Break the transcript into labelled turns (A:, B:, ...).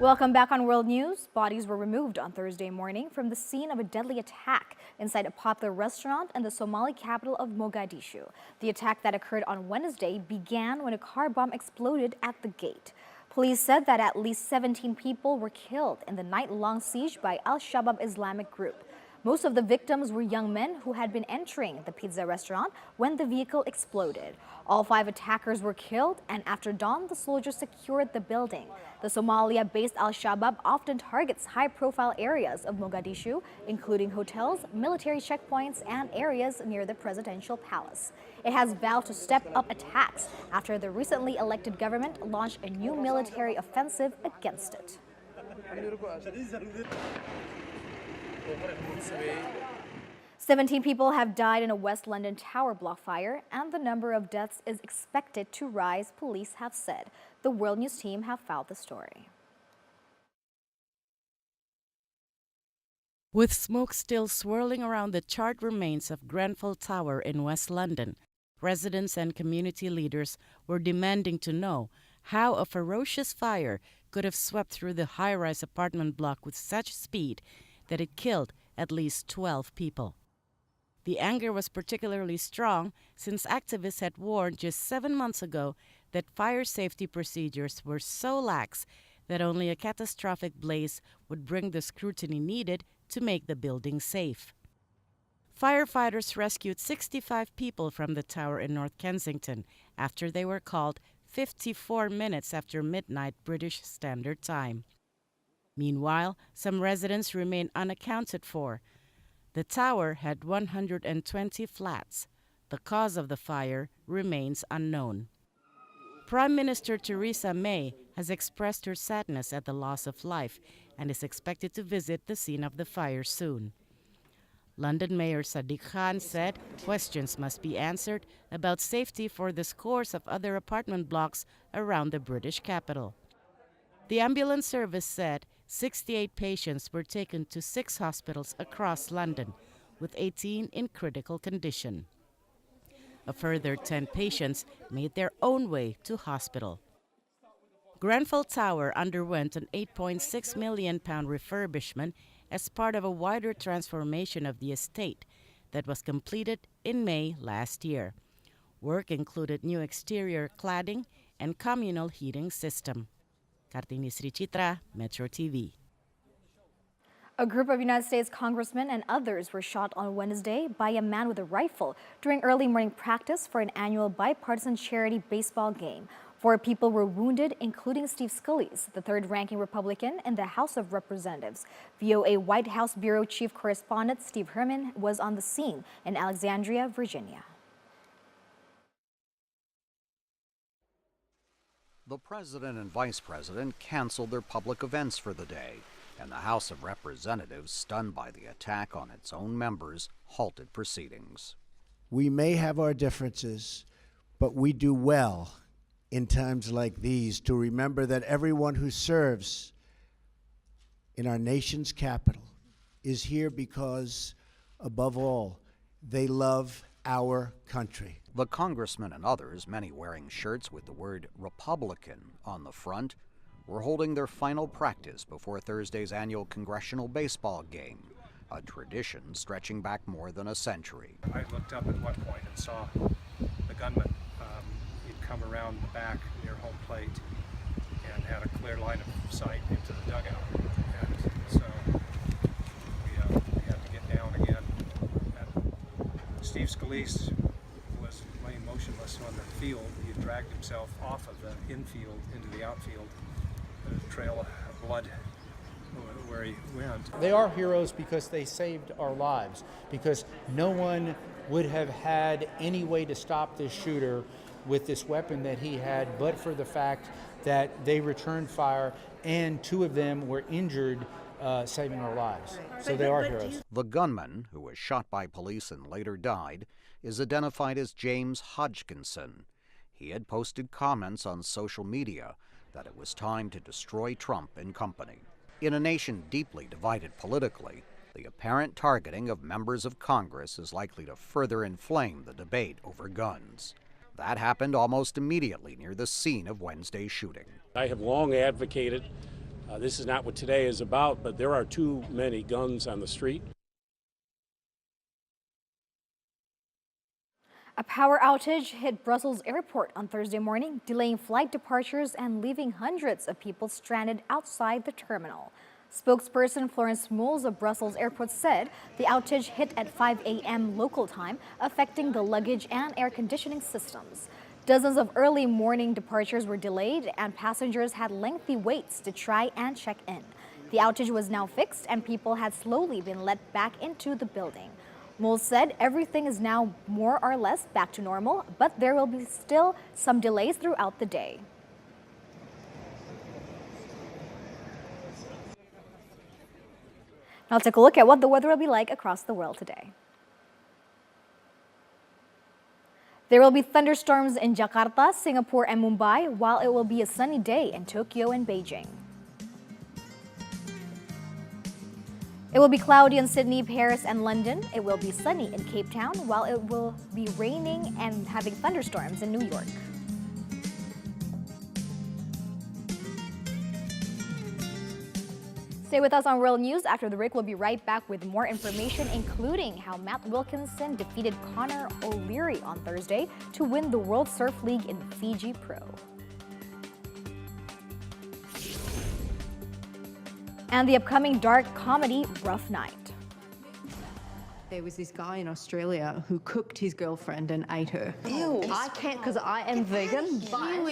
A: Welcome back on World News. Bodies were removed on Thursday morning from the scene of a deadly attack inside a popular restaurant in the Somali capital of Mogadishu. The attack that occurred on Wednesday began when a car bomb exploded at the gate. Police said that at least 17 people were killed in the night-long siege by Al-Shabaab Islamic group. Most of the victims were young men who had been entering the pizza restaurant when the vehicle exploded. All 5 attackers were killed, and after dawn, the soldiers secured the building. The Somalia-based Al-Shabaab often targets high-profile areas of Mogadishu, including hotels, military checkpoints, and areas near the presidential palace. It has vowed to step up attacks after the recently elected government launched a new military offensive against it. 17 people have died in a West London tower block fire, and the number of deaths is expected to rise, police have said. The World News team have followed the story.
B: With smoke still swirling around the charred remains of Grenfell Tower in West London, residents and community leaders were demanding to know how a ferocious fire could have swept through the high-rise apartment block with such speed that it killed at least 12 people. The anger was particularly strong since activists had warned just 7 months ago that fire safety procedures were so lax that only a catastrophic blaze would bring the scrutiny needed to make the building safe. Firefighters rescued 65 people from the tower in North Kensington after they were called 54 minutes after midnight British Standard Time. Meanwhile, some residents remain unaccounted for. The tower had 120 flats. The cause of the fire remains unknown. Prime Minister Theresa May has expressed her sadness at the loss of life and is expected to visit the scene of the fire soon. London Mayor Sadiq Khan said questions must be answered about safety for the scores of other apartment blocks around the British capital. The ambulance service said 68 patients were taken to 6 hospitals across London, with 18 in critical condition. A further 10 patients made their own way to hospital. Grenfell Tower underwent an £8.6 million refurbishment as part of a wider transformation of the estate that was completed in May last year. Work included new exterior cladding and communal heating system. Kartini Sri Chitra, Metro TV.
A: A group of United States congressmen and others were shot on Wednesday by a man with a rifle during early morning practice for an annual bipartisan charity baseball game. 4 people were wounded, including Steve Scalise, the third-ranking Republican in the House of Representatives. VOA White House Bureau Chief Correspondent Steve Herman was on the scene in Alexandria, Virginia.
C: The president and vice president canceled their public events for the day, and the House of Representatives, stunned by the attack on its own members, halted proceedings.
D: We may have our differences, but we do well in times like these to remember that everyone who serves in our nation's capital is here because, above all, they love our country.
C: The congressmen and others, many wearing shirts with the word Republican on the front, were holding their final practice before Thursday's annual congressional baseball game, a tradition stretching back more than a century.
E: I looked up at one point and saw the gunman. He'd come around the back near home plate and had a clear line of sight into the dugout. And so we had to get down again. And Steve Scalise was laying motionless on the field. He had dragged himself off of the infield into the outfield. A trail of blood where he went.
F: They are heroes because they saved our lives, because no one would have had any way to stop this shooter with this weapon that he had, but for the fact that they returned fire and 2 of them were injured, saving our lives. So they are heroes.
C: The gunman, who was shot by police and later died, is identified as James Hodgkinson. He had posted comments on social media that it was time to destroy Trump and company. In a nation deeply divided politically, the apparent targeting of members of Congress is likely to further inflame the debate over guns. That happened almost immediately near the scene of Wednesday's shooting.
G: I have long advocated This is not what today is about, but there are too many guns on the street.
A: A power outage hit Brussels airport on Thursday morning, delaying flight departures and leaving hundreds of people stranded outside the terminal. Spokesperson Florence Smoulder of Brussels airport said the outage hit at 5 a.m. local time, affecting the luggage and air conditioning systems. Dozens of early morning departures were delayed and passengers had lengthy waits to try and check in. The outage was now fixed and people had slowly been let back into the building. Moles said everything is now more or less back to normal, but there will be still some delays throughout the day. Now take a look at what the weather will be like across the world today. There will be thunderstorms in Jakarta, Singapore, and Mumbai, while it will be a sunny day in Tokyo and Beijing. It will be cloudy in Sydney, Paris, and London. It will be sunny in Cape Town, while it will be raining and having thunderstorms in New York. Stay with us on World News. After the break, we'll be right back with more information, including how Matt Wilkinson defeated Conor O'Leary on Thursday to win the World Surf League in Fiji Pro. And the upcoming dark comedy Rough Night.
H: There was this guy in Australia who cooked his girlfriend and ate her.
I: Ew. I can't because I am vegan, but